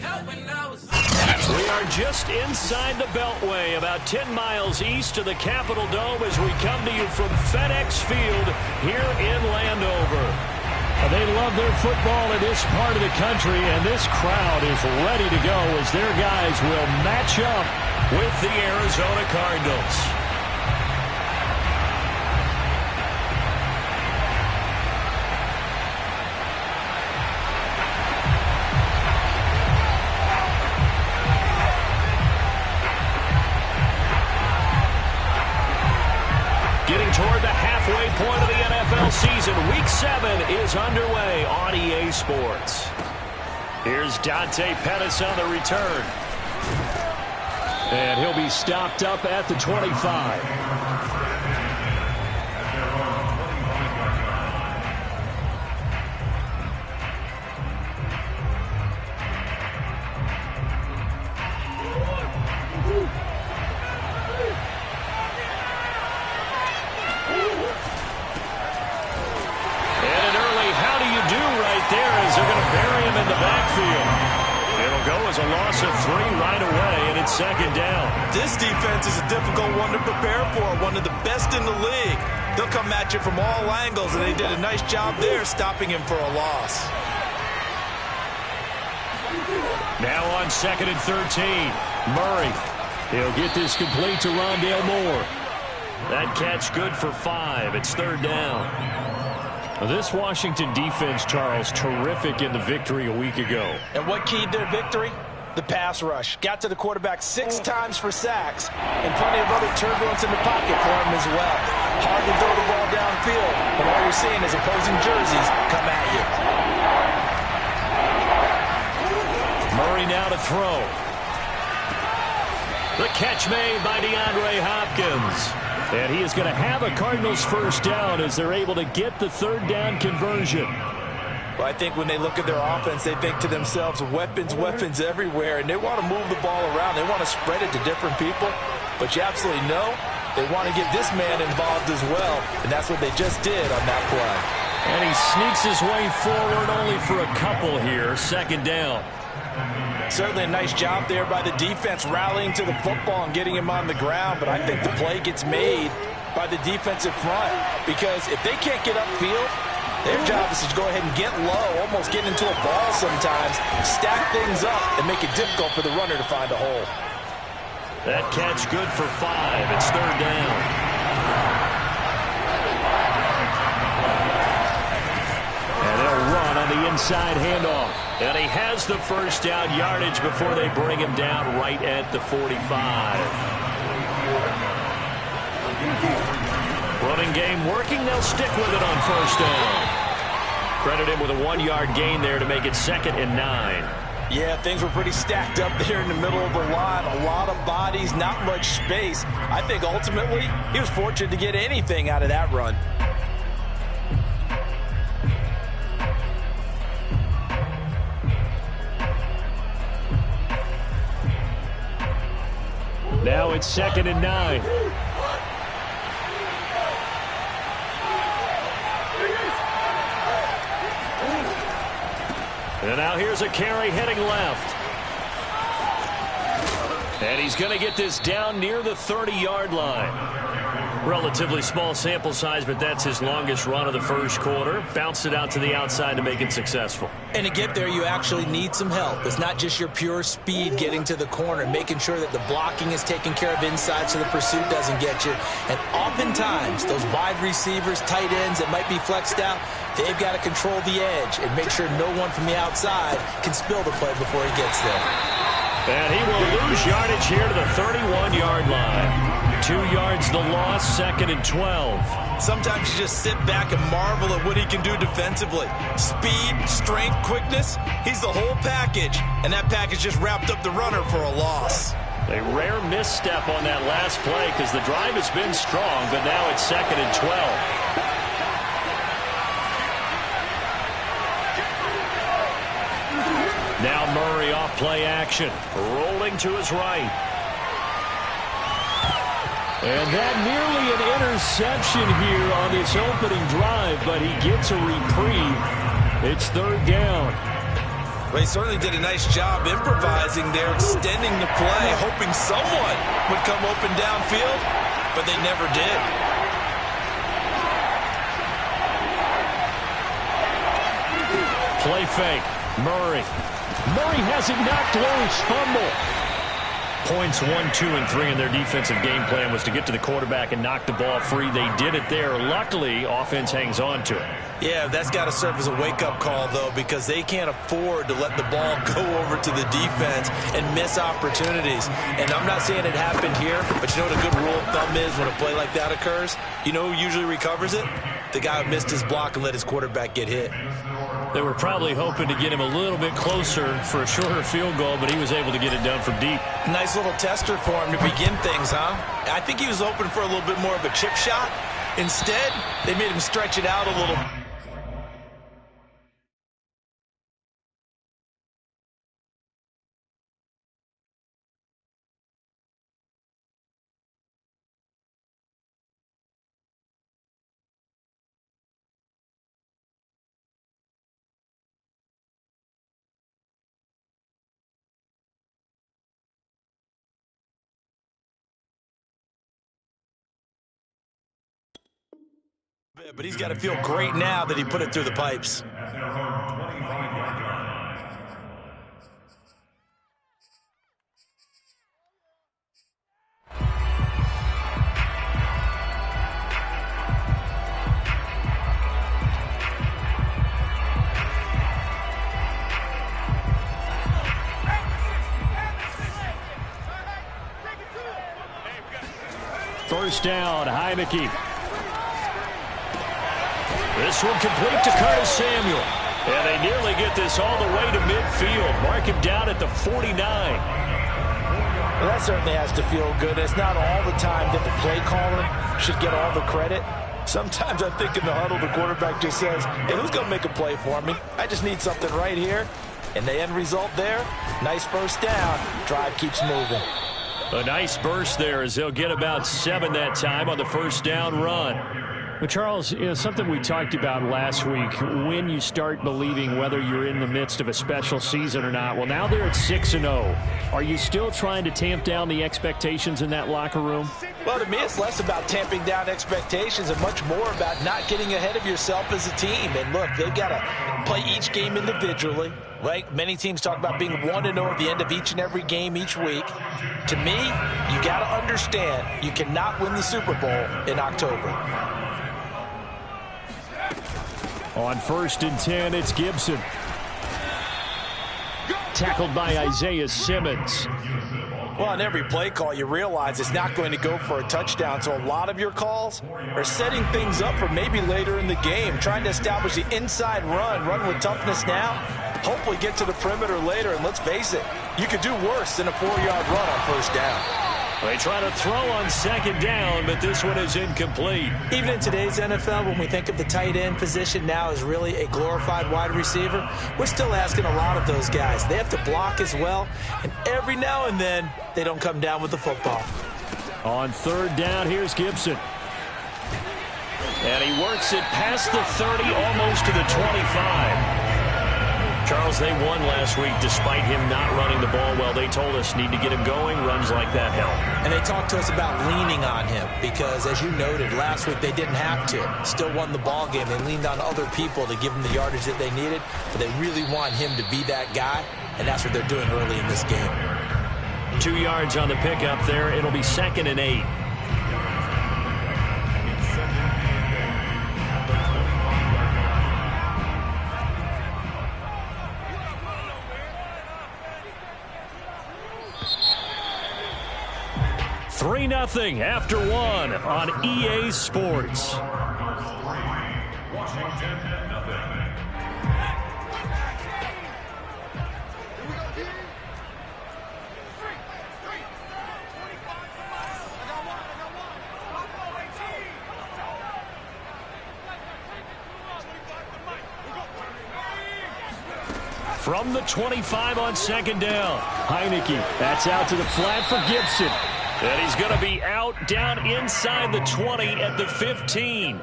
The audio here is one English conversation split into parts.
We are just inside the Beltway, about 10 miles east of the Capitol Dome as we come to you from FedEx Field here in Landover. They love their football in this part of the country, and this crowd is ready to go as their guys will match up with the Arizona Cardinals. Getting toward the halfway point of the NFL season. Week 7 is underway on EA Sports. Here's Dante Pettis on the return. And he'll be stopped up at the 25. A loss of 3 right away, and it's second down. This defense is a difficult one to prepare for, one of the best in the league. They'll come at you from all angles, and they did a nice job there stopping him for a loss. Now on 2nd and 13, Murray. He'll get this complete to Rondale Moore. That catch good for 5. It's 3rd down. This Washington defense, Charles, terrific in the victory a week ago. And what keyed their victory? The pass rush. Got to the quarterback 6 times for sacks, and plenty of other turbulence in the pocket for him as well. Hard to throw the ball downfield, but all you're seeing is opposing jerseys come at you. Murray now to throw. The catch made by DeAndre Hopkins. And he is going to have a Cardinals first down as they're able to get the 3rd down conversion. Well, I think when they look at their offense, they think to themselves, weapons, weapons everywhere, and they want to move the ball around. They want to spread it to different people, but you absolutely know they want to get this man involved as well, and that's what they just did on that play. And he sneaks his way forward only for a couple here, 2nd down. Certainly a nice job there by the defense rallying to the football and getting him on the ground, but I think the play gets made by the defensive front because if they can't get upfield, their job is to go ahead and get low, almost get into a ball sometimes, stack things up, and make it difficult for the runner to find a hole. That catch good for 5. It's 3rd down. And they'll run on the inside handoff. And he has the first down yardage before they bring him down right at the 45. Running game working. They'll stick with it on first down. Credit him with a 1-yard gain there to make it 2nd and 9. Yeah, things were pretty stacked up there in the middle of the line. A lot of bodies, not much space. I think ultimately he was fortunate to get anything out of that run. Now it's 2nd and 9. And now here's a carry heading left. And he's going to get this down near the 30-yard line. Relatively small sample size, but that's his longest run of the first quarter. Bounced it out to the outside to make it successful. And to get there, you actually need some help. It's not just your pure speed getting to the corner, making sure that the blocking is taken care of inside so the pursuit doesn't get you. And oftentimes, those wide receivers, tight ends that might be flexed out, they've got to control the edge and make sure no one from the outside can spill the play before he gets there. And he will lose yardage here to the 31-yard line. 2 yards the loss, 2nd and 12. Sometimes you just sit back and marvel at what he can do defensively. Speed, strength, quickness, he's the whole package. And that package just wrapped up the runner for a loss. A rare misstep on that last play because the drive has been strong, but now it's 2nd and 12. Now Murray off play action, rolling to his right. And that nearly an interception here on this opening drive, but he gets a reprieve. It's 3rd down. Well, he certainly did a nice job improvising there, extending the play, hoping someone would come open downfield, but they never did. Play fake. Murray. Murray has it knocked loose. Fumble. Points 1, 2, and 3 in their defensive game plan was to get to the quarterback and knock the ball free. They did it there. Luckily, offense hangs on to it. Yeah, that's got to serve as a wake-up call, though, because they can't afford to let the ball go over to the defense and miss opportunities. And I'm not saying it happened here, but you know what a good rule of thumb is when a play like that occurs? You know who usually recovers it? The guy who missed his block and let his quarterback get hit. They were probably hoping to get him a little bit closer for a shorter field goal, but he was able to get it done from deep. Nice little tester for him to begin things, huh? I think he was hoping for a little bit more of a chip shot. Instead, they made him stretch it out a little. But he's got to feel great now that he put it through the pipes. First down, Heineke. This one complete to Curtis Samuel. And they nearly get this all the way to midfield. Mark him down at the 49. Well, that certainly has to feel good. It's not all the time that the play caller should get all the credit. Sometimes I think in the huddle, the quarterback just says, hey, who's going to make a play for me? I just need something right here. And the end result there, nice first down. Drive keeps moving. A nice burst there as they'll get about 7 that time on the first down run. Well, Charles, you know, something we talked about last week, when you start believing whether you're in the midst of a special season or not. Well, now they're at 6-0. Are you still trying to tamp down the expectations in that locker room? Well, to me, it's less about tamping down expectations and much more about not getting ahead of yourself as a team. And look, they've got to play each game individually. Right? Many teams talk about being 1-0 at the end of each and every game each week. To me, you got to understand you cannot win the Super Bowl in October. On 1st and 10, it's Gibson. Tackled by Isaiah Simmons. Well, on every play call, you realize it's not going to go for a touchdown. So a lot of your calls are setting things up for maybe later in the game, trying to establish the inside run with toughness now, hopefully get to the perimeter later. And let's face it, you could do worse than a 4-yard run on first down. They try to throw on 2nd down, but this one is incomplete. Even in today's NFL, when we think of the tight end position now as really a glorified wide receiver, we're still asking a lot of those guys. They have to block as well, and every now and then, they don't come down with the football. On 3rd down, here's Gibson. And he works it past the 30, almost to the 25. Charles, they won last week despite him not running the ball well. They told us need to get him going. Runs like that help. And they talked to us about leaning on him because, as you noted, last week they didn't have to. Still won the ball game. They leaned on other people to give them the yardage that they needed, but they really want him to be that guy, and that's what they're doing early in this game. 2 yards on the pickup there. It'll be 2nd and 8. Three 3-0 after 1 on EA Sports. From the 25 on 2nd down. Heineke, that's out to the flat for Gibson. And he's going to be out down inside the 20 at the 15.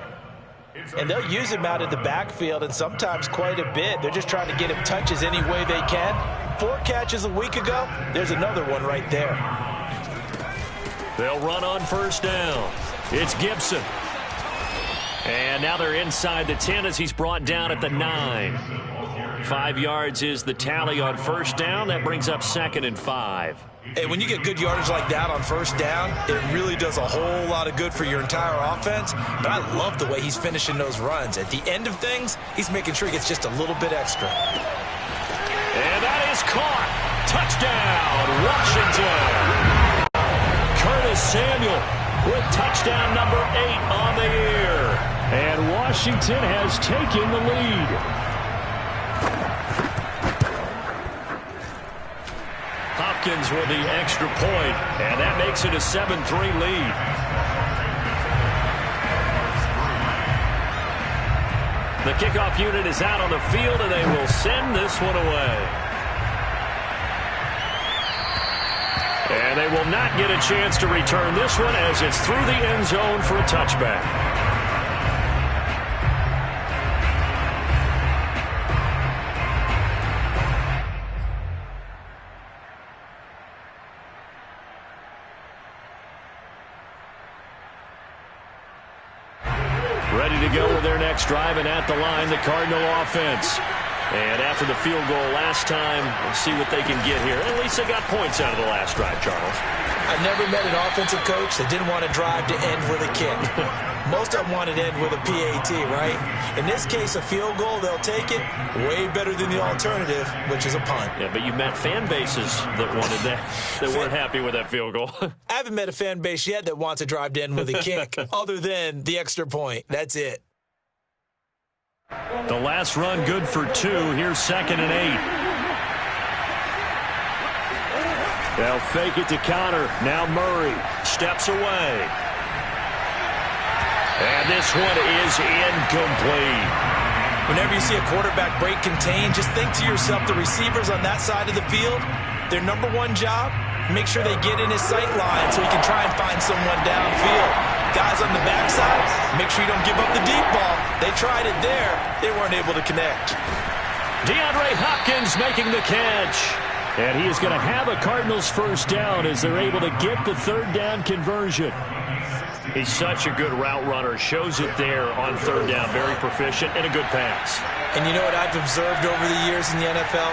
And they'll use him out in the backfield, and sometimes quite a bit. They're just trying to get him touches any way they can. 4 catches a week ago. There's another one right there. They'll run on first down. It's Gibson. And now they're inside the 10 as he's brought down at the 9. 5 yards is the tally on first down. That brings up 2nd and 5. Hey, when you get good yardage like that on first down, it really does a whole lot of good for your entire offense. But I love the way he's finishing those runs. At the end of things, he's making sure he gets just a little bit extra. And that is caught. Touchdown, Washington. Curtis Samuel with touchdown number 8 on the year. And Washington has taken the lead. Hopkins with the extra point, and that makes it a 7-3 lead. The kickoff unit is out on the field, and they will send this one away. And they will not get a chance to return this one as it's through the end zone for a touchback. Ready to go with their next drive, and at the line, the Cardinal offense. And after the field goal last time, we'll see what they can get here. At least they got points out of the last drive, Charles. I've never met an offensive coach that didn't want to drive to end with a kick. Most of them wanted to end with a PAT, right? In this case, a field goal, they'll take it. Way better than the alternative, which is a punt. Yeah, but you met fan bases that wanted that, that weren't happy with that field goal. I haven't met a fan base yet that wants to drive to end with a kick, other than the extra point. That's it. The last run good for 2. Here's 2nd and 8. They'll fake it to Connor. Now Murray steps away. And this one is incomplete. Whenever you see a quarterback break contain, just think to yourself, the receivers on that side of the field, their number one job, make sure they get in his sight line so he can try and find someone downfield. Guys on the backside, make sure you don't give up the deep ball. They tried it there. They weren't able to connect. DeAndre Hopkins making the catch. And he is going to have a Cardinals first down as they're able to get the 3rd down conversion. He's such a good route runner. Shows it there on 3rd down. Very proficient and a good pass. And you know what I've observed over the years in the NFL?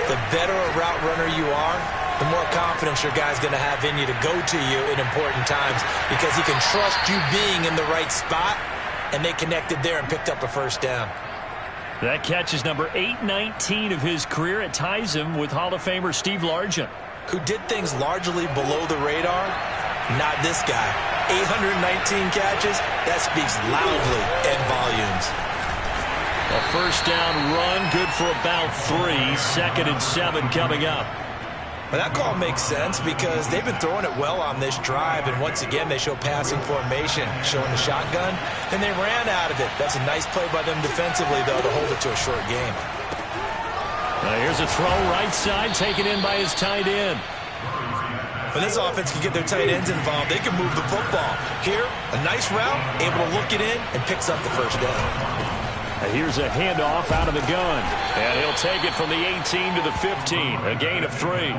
The better a route runner you are, the more confidence your guy's going to have in you to go to you in important times because he can trust you being in the right spot, and they connected there and picked up a first down. That catch is number 819 of his career. It ties him with Hall of Famer Steve Largent, who did things largely below the radar. Not this guy. 819 catches, that speaks loudly in volumes. A first down run, good for about 3. 2nd and 7 coming up. Well, that call makes sense because they've been throwing it well on this drive, and once again they show passing formation, showing the shotgun, and they ran out of it. That's a nice play by them defensively, though, to hold it to a short game. Here's a throw right side, taken in by his tight end. When this offense can get their tight ends involved, they can move the football. Here, a nice route, able to look it in, and picks up the first down. Here's a handoff out of the gun. And he'll take it from the 18 to the 15, a gain of 3.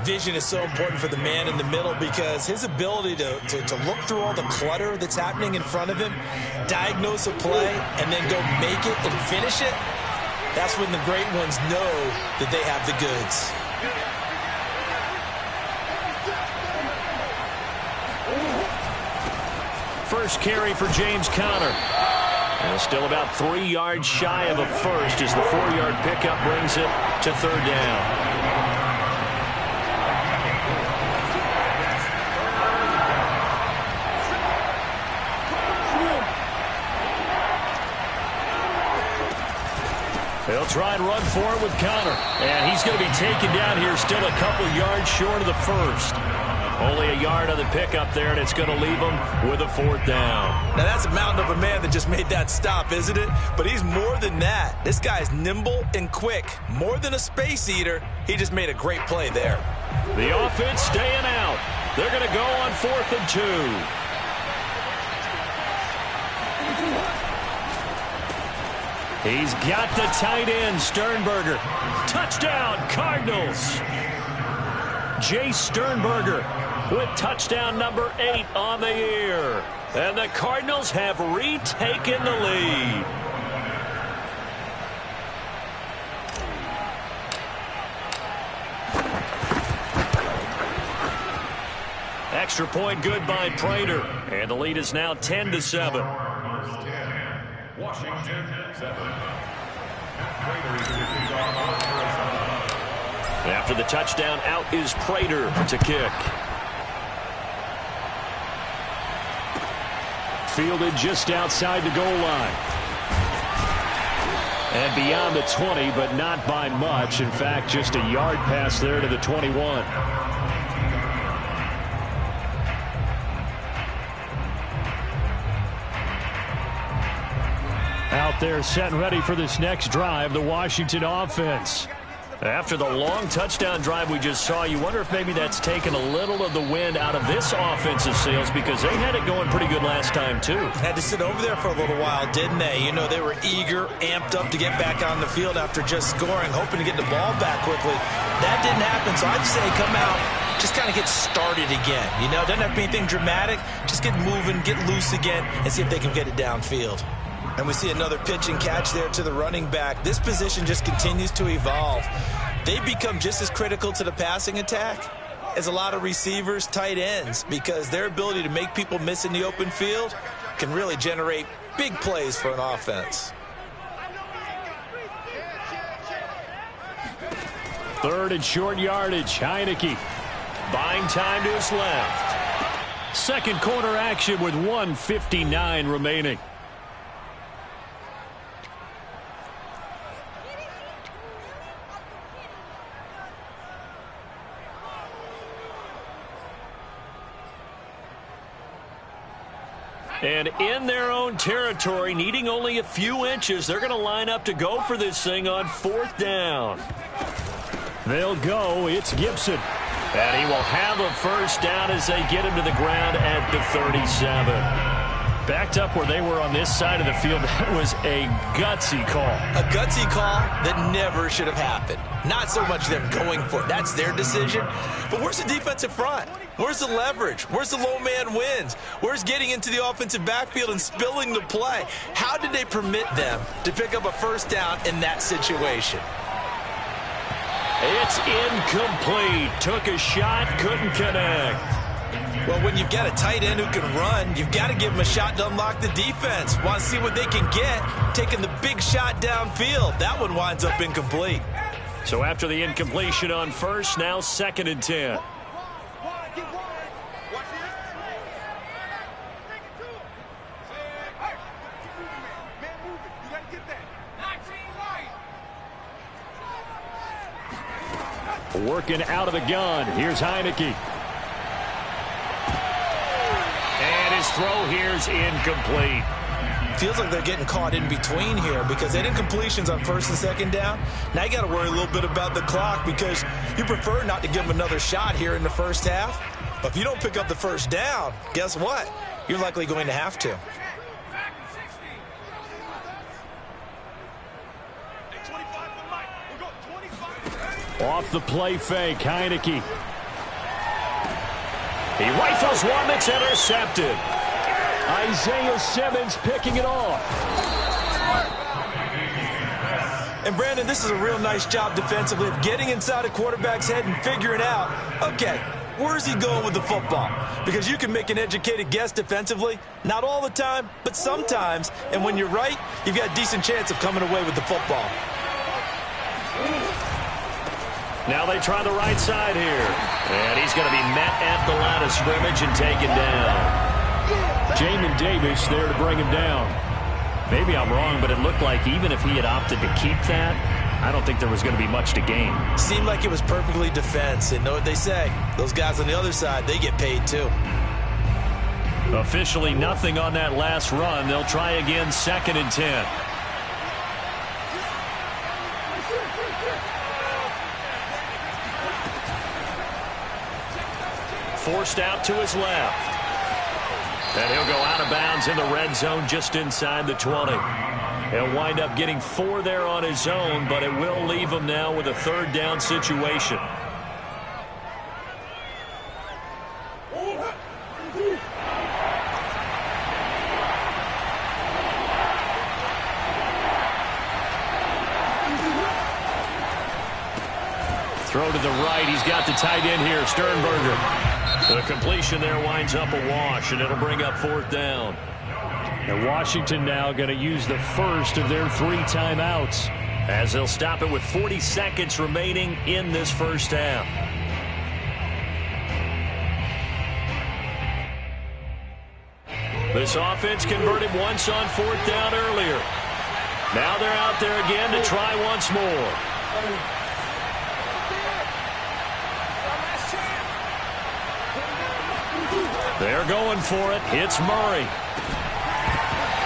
Vision is so important for the man in the middle because his ability to look through all the clutter that's happening in front of him, diagnose a play, and then go make it and finish it, that's when the great ones know that they have the goods. First carry for James Conner. And still about 3 yards shy of a first as the 4-yard pickup brings it to 3rd down. They'll try and run for it with Conner. And he's going to be taken down here still a couple yards short of the first. Only a yard on the pickup there, and it's going to leave him with a 4th down. Now, that's a mountain of a man that just made that stop, isn't it? But he's more than that. This guy's nimble and quick. More than a space eater, he just made a great play there. The offense staying out. They're going to go on 4th and 2. He's got the tight end, Sternberger. Touchdown, Cardinals. Jay Sternberger with touchdown number 8 on the year. And the Cardinals have retaken the lead. Extra point good by Prater. And the lead is now 10-7. Washington 7. After the touchdown, out is Prater to kick. Fielded just outside the goal line. And beyond the 20, but not by much. In fact, just a yard pass there to the 21. Out there set and ready for this next drive, the Washington offense. After the long touchdown drive we just saw, you wonder if maybe that's taken a little of the wind out of this offensive sails, because they had it going pretty good last time, too. Had to sit over there for a little while, didn't they? You know, they were eager, amped up to get back on the field after just scoring, hoping to get the ball back quickly. That didn't happen, so I'd say come out, just kind of get started again. You know, doesn't have to be anything dramatic. Just get moving, get loose again, and see if they can get it downfield. And we see another pitch and catch there to the running back. This position just continues to evolve. They become just as critical to the passing attack as a lot of receivers, tight ends, because their ability to make people miss in the open field can really generate big plays for an offense. Third and short yardage. Heineke buying time to his left. Second quarter action with 1:59 remaining. And in their own territory, needing only a few inches, they're going to line up to go for this thing on 4th down. They'll go. It's Gibson. And he will have a first down as they get him to the ground at the 37. Backed up where they were on this side of the field. That was a gutsy call. A gutsy call that never should have happened. Not so much them going for it. That's their decision. But where's the defensive front? Where's the leverage? Where's the low man wins? Where's getting into the offensive backfield and spilling the play? How did they permit them to pick up a first down in that situation? It's incomplete. Took a shot, couldn't connect. Well, when you've got a tight end who can run, you've got to give him a shot to unlock the defense. Want to see what they can get, taking the big shot downfield. That one winds up incomplete. So after the incompletion on first, now 2nd and 10. Working out of the gun. Here's Heineke. And his throw here's incomplete. Feels like they're getting caught in between here because they did incompletions on 1st and 2nd down. Now you got to worry a little bit about the clock because you prefer not to give them another shot here in the first half. But if you don't pick up the first down, guess what? You're likely going to have to. Off the play fake, Heineke. He rifles one that's intercepted. Isaiah Simmons picking it off. And Brandon, this is a real nice job defensively of getting inside a quarterback's head and figuring out, okay, where's he going with the football? Because you can make an educated guess defensively, not all the time, but sometimes. And when you're right, you've got a decent chance of coming away with the football. Now they try the right side here. And he's going to be met at the line of scrimmage and taken down. Jamin Davis there to bring him down. Maybe I'm wrong, but it looked like even if he had opted to keep that, I don't think there was going to be much to gain. Seemed like it was perfectly defense. And know what they say? Those guys on the other side, they get paid too. Officially nothing on that last run. They'll try again 2nd and 10. Forced out to his left. And he'll go out of bounds in the red zone just inside the 20. He'll wind up getting 4 there on his own, but it will leave him now with a third down situation. Throw to the right. He's got the tight end here, Sternberger. The completion there winds up a wash, and it'll bring up 4th down. And Washington now going to use the first of their 3 timeouts, as they'll stop it with 40 seconds remaining in this first half. This offense converted once on 4th down earlier. Now they're out there again to try once more. They're going for it. It's Murray.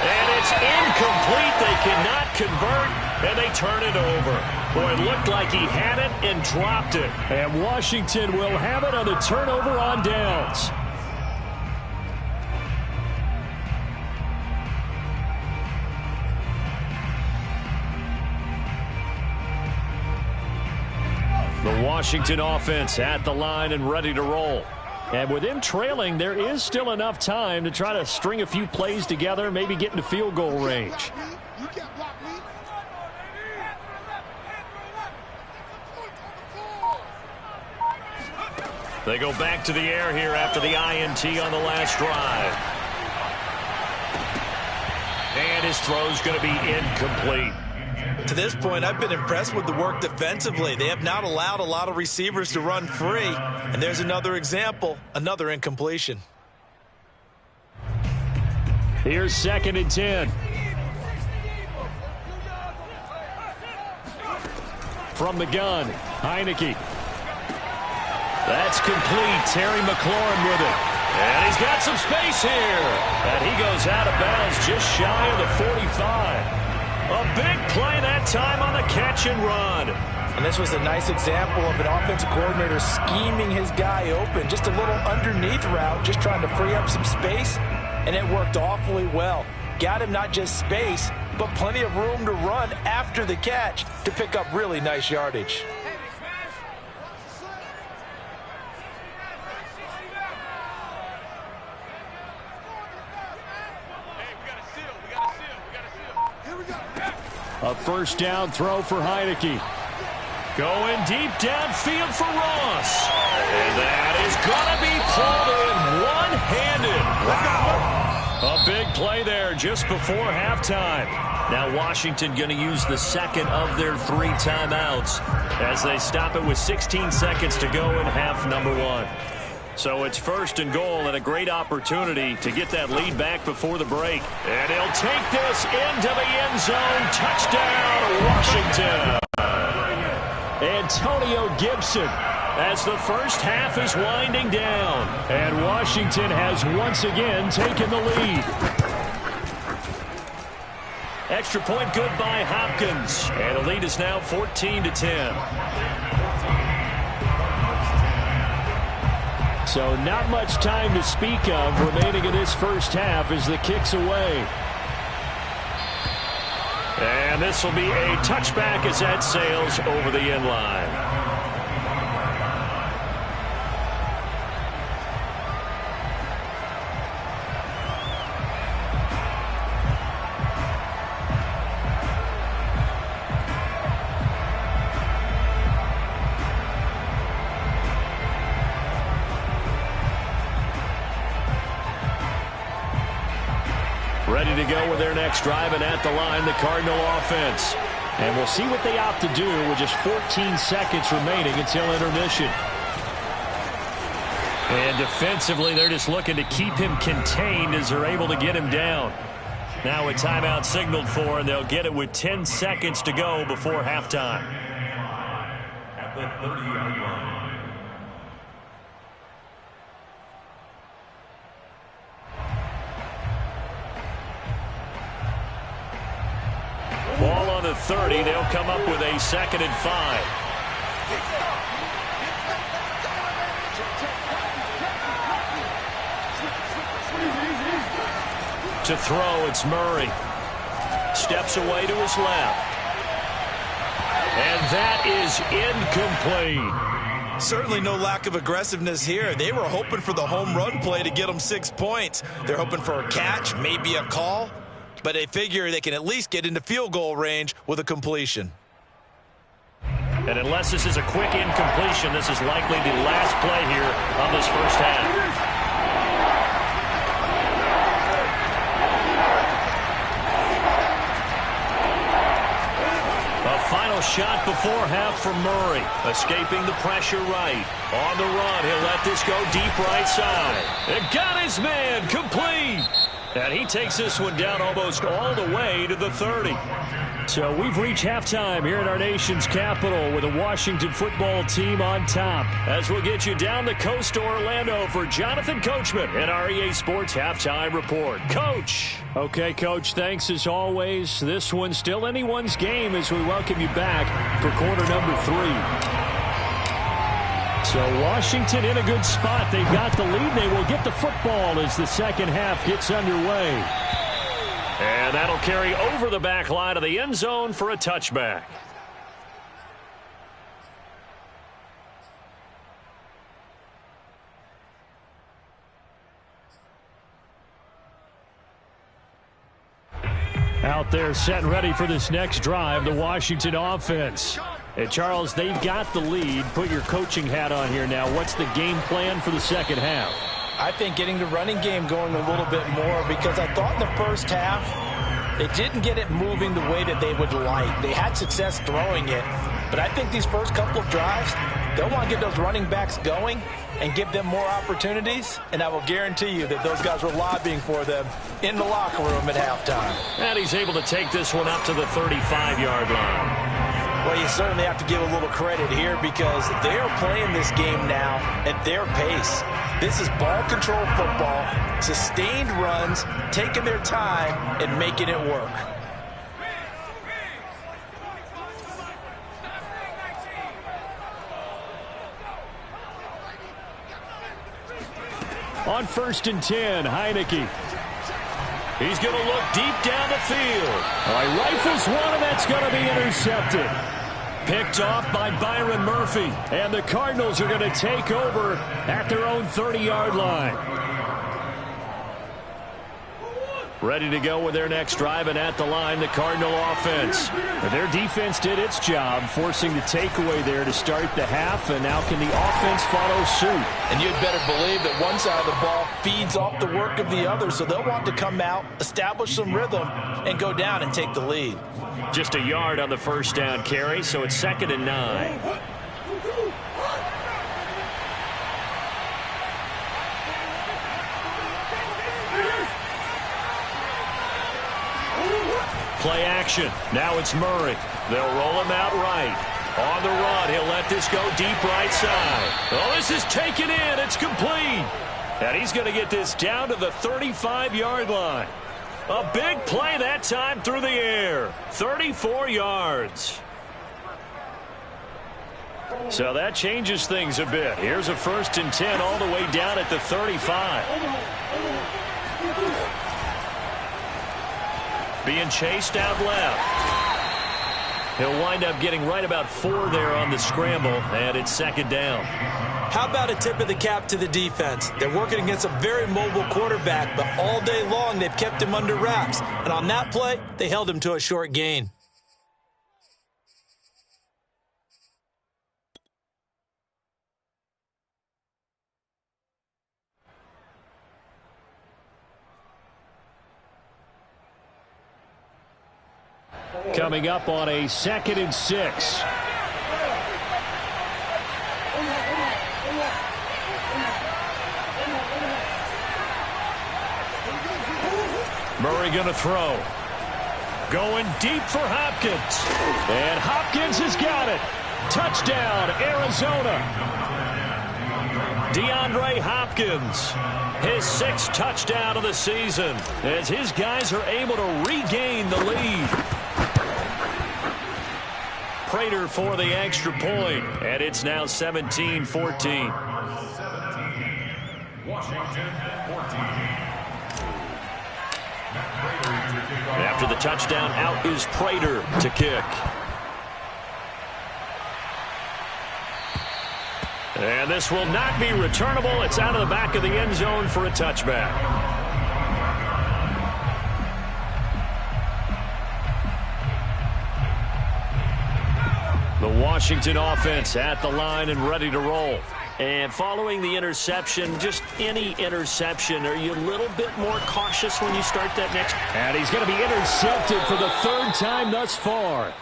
And it's incomplete. They cannot convert, and they turn it over. Boy, it looked like he had it and dropped it. And Washington will have it on the turnover on downs. The Washington offense at the line and ready to roll. And with them trailing, there is still enough time to try to string a few plays together, maybe get into field goal range. They go back to the air here after the INT on the last drive. And his throw's going to be incomplete. To this point, I've been impressed with the work defensively. They have not allowed a lot of receivers to run free. And there's another example, another incompletion. Here's 2nd and 10. From the gun, Heineke. That's complete. Terry McLaurin with it. And he's got some space here. And he goes out of bounds just shy of the 45. A big play that time on the catch and run. And this was a nice example of an offensive coordinator scheming his guy open. Just a little underneath route, just trying to free up some space. And it worked awfully well. Got him not just space, but plenty of room to run after the catch to pick up really nice yardage. A first down throw for Heineke. Going deep downfield for Ross. And that is going to be pulled in one-handed. Wow. A big play there just before halftime. Now Washington going to use the second of their 3 timeouts as they stop it with 16 seconds to go in half number 1. So it's 1st and goal and a great opportunity to get that lead back before the break. And he'll take this into the end zone. Touchdown, Washington. Antonio Gibson as the first half is winding down. And Washington has once again taken the lead. Extra point good by Hopkins. And the lead is now 14-10. So not much time to speak of remaining in this first half as the kick's away. And this will be a touchback as that sails over the end line. Ready to go with their next drive, and at the line, the Cardinal offense. And we'll see what they opt to do with just 14 seconds remaining until intermission. And defensively, they're just looking to keep him contained as they're able to get him down. Now a timeout signaled for, and they'll get it with 10 seconds to go before halftime. At the 30-yard line. Ball on the 30. They'll come up with a 2nd and 5. To throw, it's Murray. Steps away to his left. And that is incomplete. Certainly no lack of aggressiveness here. They were hoping for the home run play to get them 6 points. They're hoping for a catch, maybe a call, but they figure they can at least get into field goal range with a completion. And unless this is a quick incompletion, this is likely the last play here on this first half. Final shot before half for Murray. Escaping the pressure right. On the run, he'll let this go deep right side. And got his man complete. And he takes this one down almost all the way to the 30. So we've reached halftime here in our nation's capital with a Washington football team on top. As we'll get you down the coast to Orlando for Jonathan Coachman and our EA Sports Halftime Report. Coach. Okay, Coach, thanks as always. This one's still anyone's game as we welcome you back for quarter number 3. So Washington in a good spot. They've got the lead. They will get the football as the second half gets underway. And that'll carry over the back line of the end zone for a touchback. Out there set and ready for this next drive, the Washington offense. And Charles, they've got the lead. Put your coaching hat on here now. What's the game plan for the second half? I think getting the running game going a little bit more, because I thought in the first half they didn't get it moving the way that they would like. They had success throwing it, but I think these first couple of drives, they'll want to get those running backs going and give them more opportunities, and I will guarantee you that those guys were lobbying for them in the locker room at halftime. And he's able to take this one up to the 35-yard line. Well, you certainly have to give a little credit here because they are playing this game now at their pace. This is ball control football, sustained runs, taking their time and making it work. On 1st and 10, Heineke. He's going to look deep down the field. All right, rifles one, and that's going to be intercepted. Picked off by Byron Murphy. And the Cardinals are going to take over at their own 30-yard line. Ready to go with their next drive, and at the line, the Cardinal offense. Their defense did its job, forcing the takeaway there to start the half, and now can the offense follow suit? And you'd better believe that one side of the ball feeds off the work of the other, so they'll want to come out, establish some rhythm, and go down and take the lead. Just a yard on the first down carry, so it's 2nd and 9. Play action. Now it's Murray. They'll roll him out right. On the run, he'll let this go deep right side. Oh, this is taken in. It's complete. And he's going to get this down to the 35-yard line. A big play that time through the air. 34 yards. So that changes things a bit. Here's a 1st and 10 all the way down at the 35. Being chased out left. He'll wind up getting right about 4 there on the scramble, and it's 2nd down. How about a tip of the cap to the defense? They're working against a very mobile quarterback, but all day long they've kept him under wraps. And on that play, they held him to a short gain. Coming up on a 2nd and 6. Murray going to throw. Going deep for Hopkins. And Hopkins has got it. Touchdown, Arizona. DeAndre Hopkins. His 6th touchdown of the season as his guys are able to regain the lead. Prater for the extra point, and it's now 17-14. Washington 14. After the touchdown, out is Prater to kick. And this will not be returnable. It's out of the back of the end zone for a touchback. The Washington offense at the line and ready to roll. And following the interception, just any interception, are you a little bit more cautious when you start that next? And he's going to be intercepted for the third time thus far.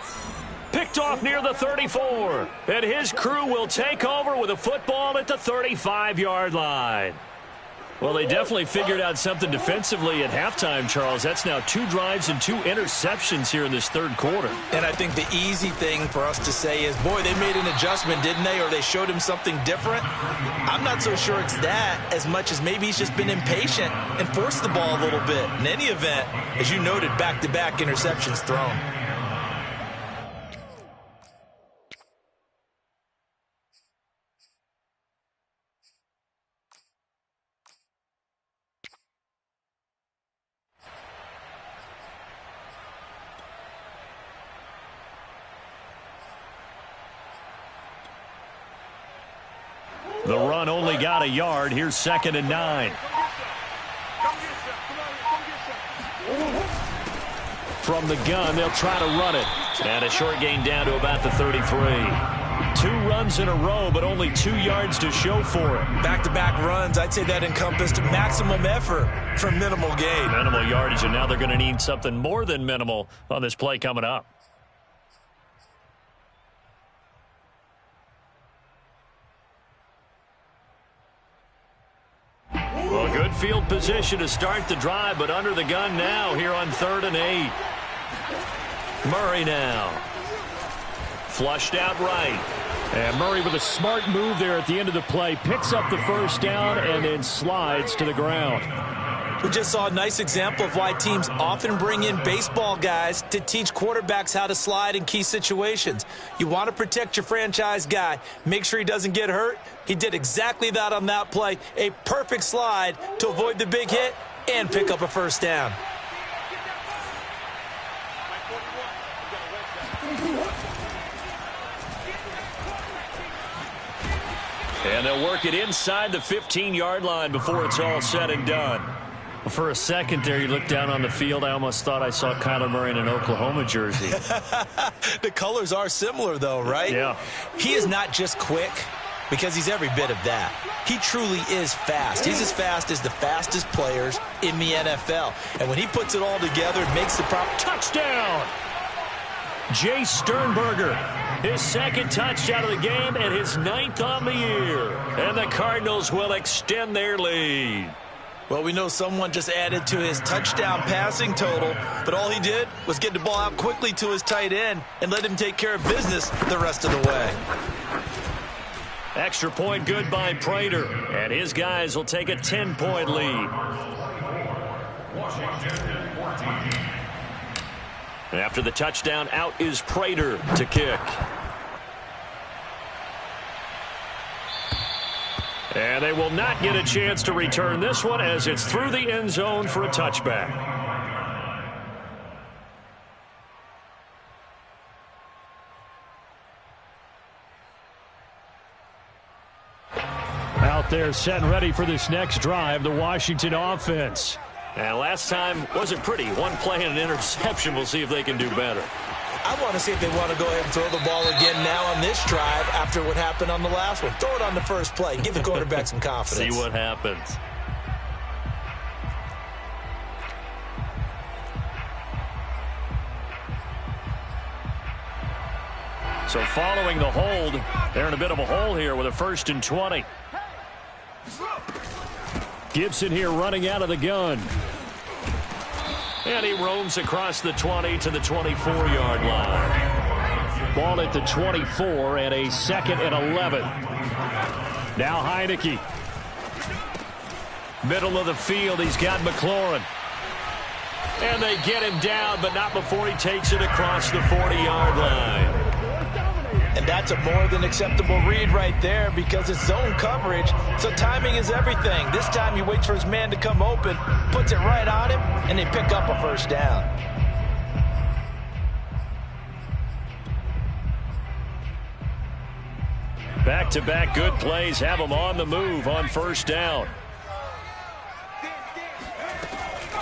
Picked off near the 34. And his crew will take over with a football at the 35-yard line. Well, they definitely figured out something defensively at halftime, Charles. That's now 2 drives and 2 interceptions here in this third quarter. And I think the easy thing for us to say is, boy, they made an adjustment, didn't they? Or they showed him something different. I'm not so sure it's that as much as maybe he's just been impatient and forced the ball a little bit. In any event, as you noted, back-to-back interceptions thrown. The run only got a yard. Here's 2nd and 9. From the gun, they'll try to run it. And a short gain down to about the 33. 2 runs in a row, but only 2 yards to show for it. Back-to-back runs, I'd say that encompassed maximum effort for minimal gain. Minimal yardage, and now they're going to need something more than minimal on this play coming up. Well, good field position to start the drive, but under the gun now here on 3rd and 8. Murray now. Flushed out right. And Murray with a smart move there at the end of the play. Picks up the first down and then slides to the ground. We just saw a nice example of why teams often bring in baseball guys to teach quarterbacks how to slide in key situations. You want to protect your franchise guy. Make sure he doesn't get hurt. He did exactly that on that play. A perfect slide to avoid the big hit and pick up a first down. And they'll work it inside the 15-yard line before it's all said and done. For a second there, you looked down on the field. I almost thought I saw Kyler Murray in an Oklahoma jersey. The colors are similar, though, right? Yeah. He is not just quick, because he's every bit of that. He truly is fast. He's as fast as the fastest players in the NFL. And when he puts it all together, it makes the proper touchdown. Jay Sternberger, his 2nd touchdown of the game and his 9th on the year. And the Cardinals will extend their lead. Well, we know someone just added to his touchdown passing total, but all he did was get the ball out quickly to his tight end and let him take care of business the rest of the way. Extra point good by Prater, and his guys will take a 10-point lead. After the touchdown, out is Prater to kick. And they will not get a chance to return this one as it's through the end zone for a touchback. Out there set and ready for this next drive, the Washington offense. And last time wasn't pretty. 1 play and an interception. We'll see if they can do better. I want to see if they want to go ahead and throw the ball again now on this drive after what happened on the last one. Throw it on the first play. Give the quarterback some confidence. See what happens. So following the hold, they're in a bit of a hole here with a 1st and 20. Gibson here running out of the gun. And he roams across the 20 to the 24-yard line. Ball at the 24 and a 2nd and 11. Now Heineke. Middle of the field, he's got McLaurin. And they get him down, but not before he takes it across the 40-yard line. And that's a more than acceptable read right there because it's zone coverage, so timing is everything. This time he waits for his man to come open, puts it right on him, and they pick up a first down. Back-to-back good plays have them on the move on first down.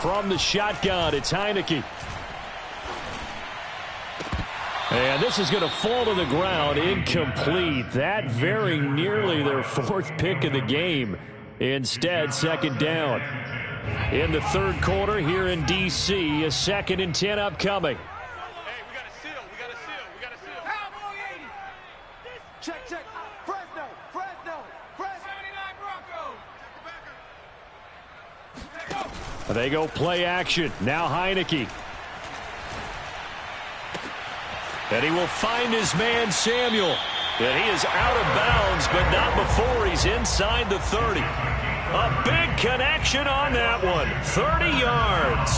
From the shotgun, it's Heineke. And this is going to fall to the ground, incomplete. That very nearly their fourth pick of the game. Instead, second down. In the third quarter here in D.C., a 2nd and 10 upcoming. Hey, we got a seal. We got a seal. We got a seal. Cowboy 80. Check. Fresno. 79 Broncos. They go play action. Now Heineke. And he will find his man, Samuel. And he is out of bounds, but not before he's inside the 30. A big connection on that one. 30 yards.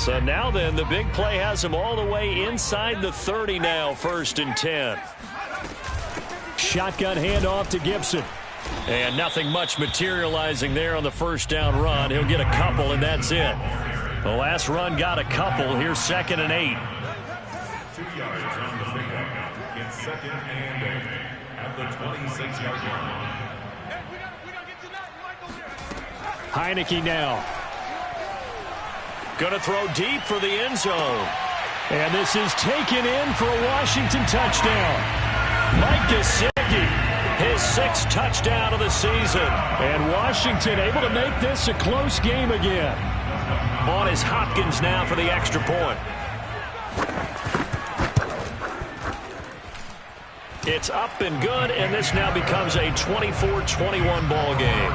So now then, the big play has him all the way inside the 30 now, 1st and 10. Shotgun handoff to Gibson. And nothing much materializing there on the first down run. He'll get a couple, and that's it. The last run got a couple. Here's 2nd and 8. 2 yards on the pickup. It's 2nd and 8 at the 26-yard line. Heineke now. Going to throw deep for the end zone. And this is taken in for a Washington touchdown. Mike Gesicki. His 6th touchdown of the season. And Washington able to make this a close game again. On is Hopkins now for the extra point. It's up and good, and this now becomes a 24-21 ball game.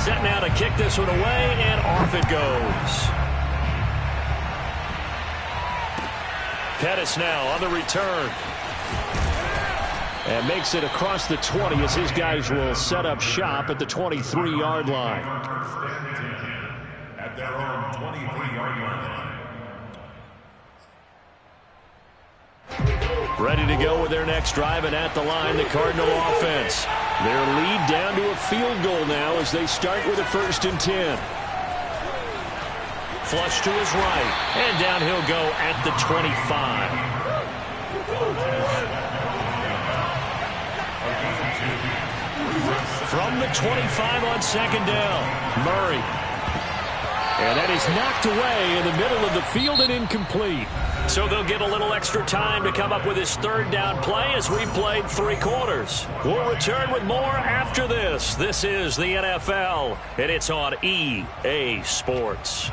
Set now to kick this one away, and off it goes. Pettis now on the return. And makes it across the 20 as his guys will set up shop at the 23-yard line. At their own 23-yard line. Ready to go with their next drive, and at the line, the Cardinal offense. Their lead down to a field goal now as they start with a 1st and 10. Flush to his right, and down he'll go at the 25. From the 25 on 2nd down, Murray. And that is knocked away in the middle of the field and incomplete. So they'll get a little extra time to come up with his 3rd down play as we played 3 quarters. We'll return with more after this. This is the NFL, and it's on EA Sports.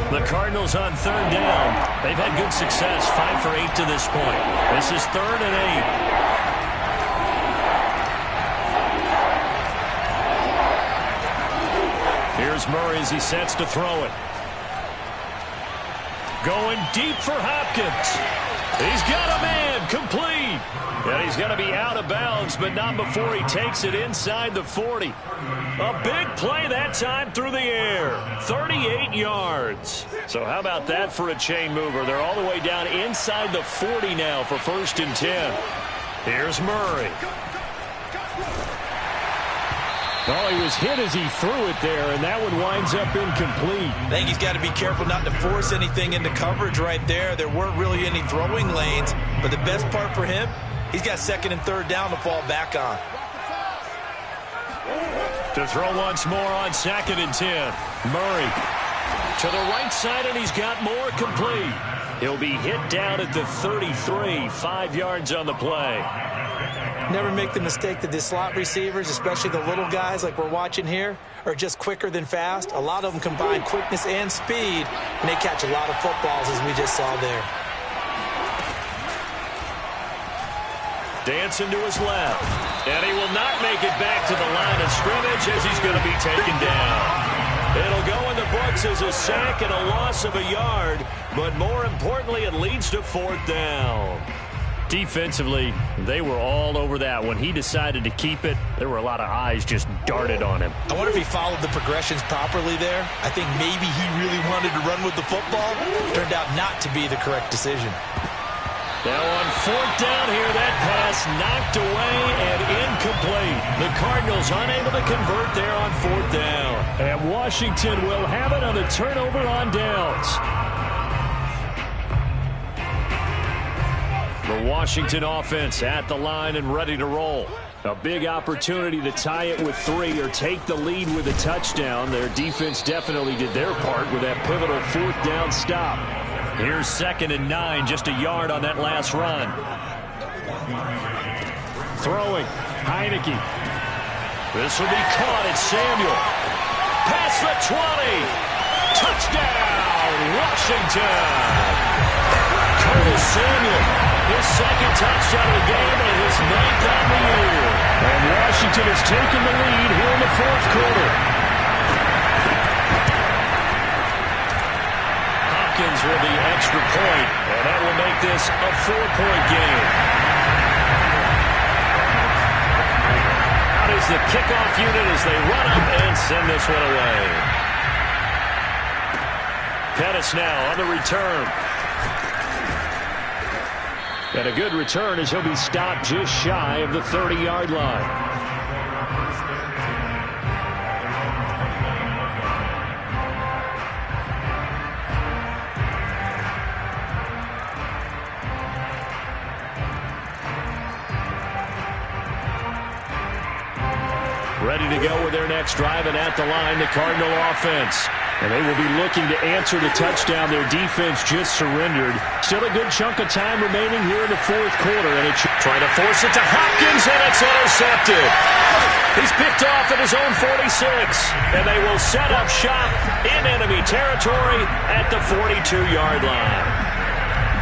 The Cardinals on 3rd down. They've had good success, 5 for 8 to this point. This is 3rd and 8. Here's Murray as he sets to throw it. Going deep for Hopkins. He's got a man, complete. And he's going to be out of bounds, but not before he takes it inside the 40. A big play that time through the air. 38 yards. So how about that for a chain mover? They're all the way down inside the 40 now for 1st and 10. Here's Murray. Oh, he was hit as he threw it there, and that one winds up incomplete. I think he's got to be careful not to force anything into coverage right there. There weren't really any throwing lanes, but the best part for him, he's got 2nd and 3rd down to fall back on. To throw once more on 2nd and 10. Murray to the right side, and he's got more, complete. He'll be hit down at the 33, 5 yards on the play. Never make the mistake that the slot receivers, especially the little guys like we're watching here, are just quicker than fast. A lot of them combine quickness and speed, and they catch a lot of footballs, as we just saw there. Dancing to his left. And he will not make it back to the line of scrimmage as he's going to be taken down. It'll go in the books as a sack and a loss of a yard, but more importantly, it leads to 4th down. Defensively, they were all over that. When he decided to keep it, there were a lot of eyes just darted on him. I wonder if he followed the progressions properly there. I think maybe he really wanted to run with the football. Turned out not to be the correct decision. Now on 4th down here, that pass knocked away and incomplete. The Cardinals unable to convert there on 4th down. And Washington will have it on the turnover on downs. The Washington offense at the line and ready to roll. A big opportunity to tie it with 3 or take the lead with a touchdown. Their defense definitely did their part with that pivotal 4th down stop. Here's 2nd and 9, just a yard on that last run. Throwing, Heineke. This will be caught. It's Samuel. Past the 20. Touchdown, Washington. Curtis Samuel, his 2nd touchdown of the game and his 9th on the year. And Washington has taken the lead here in the 4th quarter. Hopkins with the extra point, and that will make this a 4-point game. Out is the kickoff unit as they run up and send this one away. Pettis now on the return. And a good return as he'll be stopped just shy of the 30-yard line. Ready to go with their next drive, and at the line, the Cardinal offense. And they will be looking to answer the touchdown their defense just surrendered. Still a good chunk of time remaining here in the 4th quarter. And it's trying to force it to Hopkins, and it's intercepted. He's picked off at his own 46. And they will set up shop in enemy territory at the 42-yard line.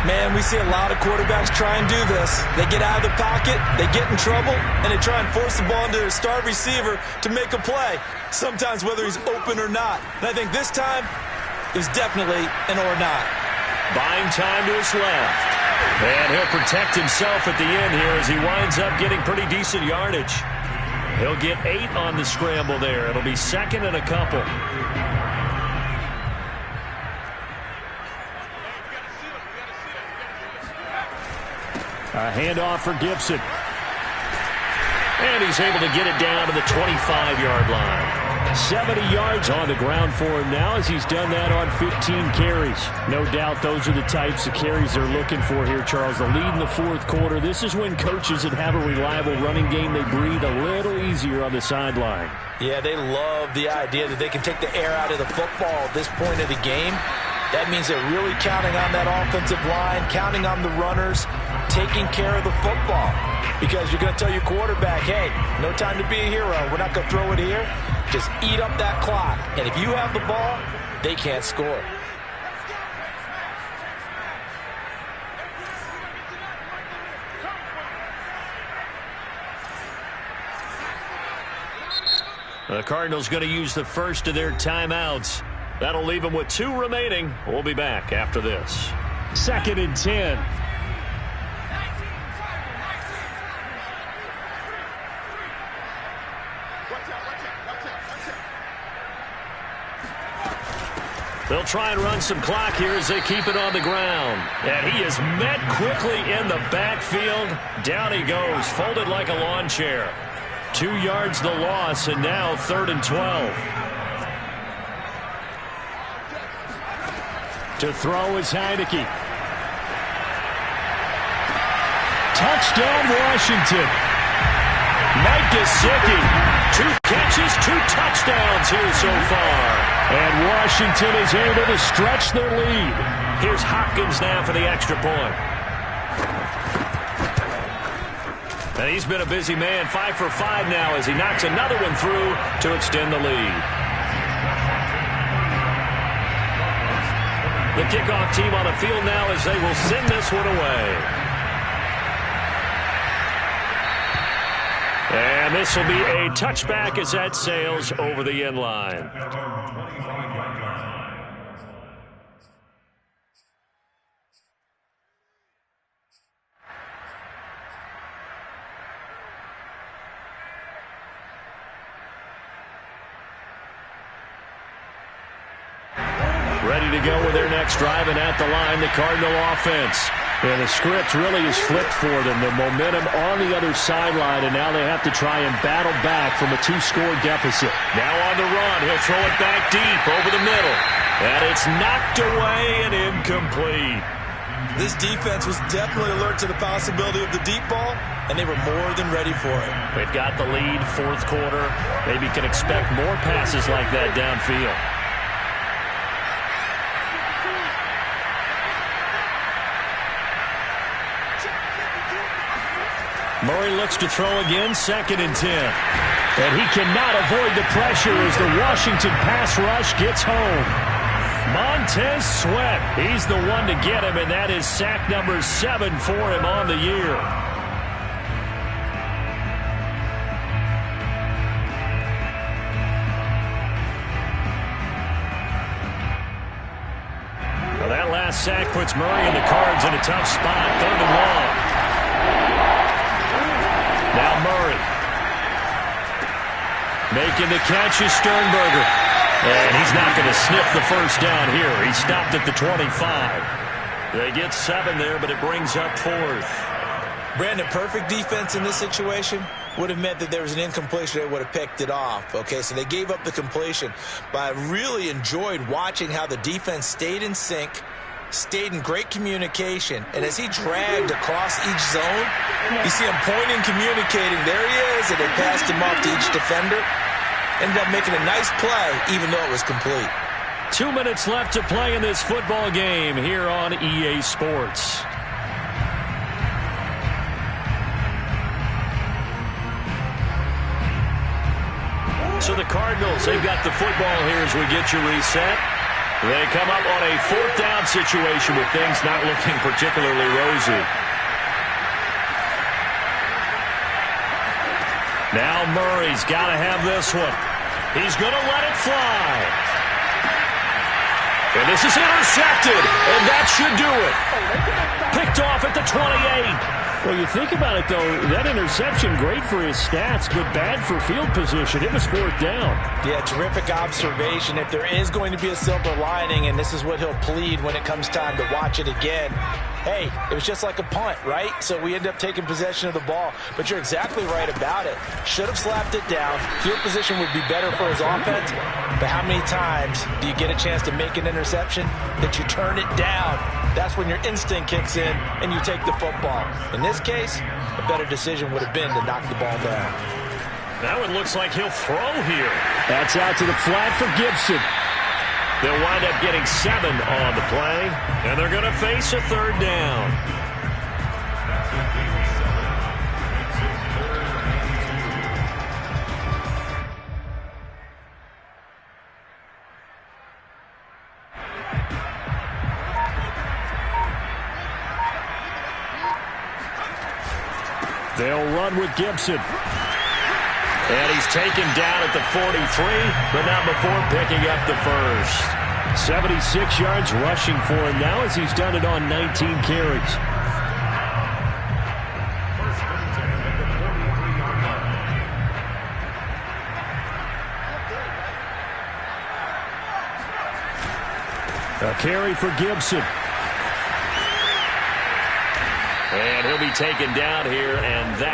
Man, we see a lot of quarterbacks try and do this. They get out of the pocket, they get in trouble, and they try and force the ball into their star receiver to make a play, sometimes whether he's open or not. And I think this time, it was definitely an or not. Buying time to his left. And he'll protect himself at the end here as he winds up getting pretty decent yardage. He'll get 8 on the scramble there. It'll be 2nd and a couple. A handoff for Gibson. And he's able to get it down to the 25-yard line. 70 yards on the ground for him now as he's done that on 15 carries. No doubt those are the types of carries they're looking for here, Charles. The lead in the 4th quarter. This is when coaches that have a reliable running game, they breathe a little easier on the sideline. Yeah, they love the idea that they can take the air out of the football at this point of the game. That means they're really counting on that offensive line, counting on the runners, taking care of the football. Because you're going to tell your quarterback, hey, no time to be a hero. We're not going to throw it here. Just eat up that clock. And if you have the ball, they can't score. The Cardinals going to use the first of their timeouts. That'll leave them with 2 remaining. We'll be back after this. 2nd and 10. They'll try and run some clock here as they keep it on the ground. And he is met quickly in the backfield. Down he goes, folded like a lawn chair. 2 yards the loss, and now 3rd and 12. To throw is Heineke. Touchdown, Washington. Mike Gesicki, 2 catches, 2 touchdowns here so far. And Washington is able to stretch their lead. Here's Hopkins now for the extra point. And he's been a busy man, 5 for 5 now as he knocks another one through to extend the lead. The kickoff team on the field now as they will send this one away. And this will be a touchback as that sails over the end line. Ready to go with their next drive, and at the line, the Cardinal offense. And the script really is flipped for them. The momentum on the other sideline, and now they have to try and battle back from a 2-score deficit. Now on the run, he'll throw it back deep over the middle. And it's knocked away and incomplete. This defense was definitely alert to the possibility of the deep ball, and they were more than ready for it. They've got the lead, fourth quarter. Maybe can expect more passes like that downfield. Murray looks to throw again, 2nd and 10. And he cannot avoid the pressure as the Washington pass rush gets home. Montez Sweat, he's the one to get him, and that is sack number 7 for him on the year. Well, that last sack puts Murray and the Cards in a tough spot, 3rd and long. Now Murray. Making the catch is Sternberger. And he's not going to sniff the first down here. He stopped at the 25. They get 7 there, but it brings up 4th. Brandon, perfect defense in this situation would have meant that there was an incompletion. They would have picked it off. Okay, so they gave up the completion. But I really enjoyed watching how the defense stayed in sync, stayed in great communication, and as he dragged across each zone, you see him pointing, communicating. There he is, and they passed him off to each defender. Ended up making a nice play, even though it was complete. 2 minutes left to play in this football game here on EA Sports. So the Cardinals, they've got the football here as we get you reset. They come up on a 4th down situation with things not looking particularly rosy. Now Murray's got to have this one. He's going to let it fly. And this is intercepted, and that should do it. Picked off at the 28. Well, you think about it, though, that interception, great for his stats, but bad for field position. It was 4th down. Yeah, terrific observation. If there is going to be a silver lining, and this is what he'll plead when it comes time to watch it again, hey, it was just like a punt, right? So we end up taking possession of the ball. But you're exactly right about it. Should have slapped it down. Field position would be better for his offense. But how many times do you get a chance to make an interception that you turn it down? That's when your instinct kicks in and you take the football. In this case, a better decision would have been to knock the ball down. That one looks like he'll throw here. That's out to the flat for Gibson. They'll wind up getting 7 on the play, and they're going to face a 3rd down. They'll run with Gibson. And he's taken down at the 43, but not before picking up the first. 76 yards rushing for him now as he's done it on 19 carries. A carry for Gibson. And he'll be taken down here, and that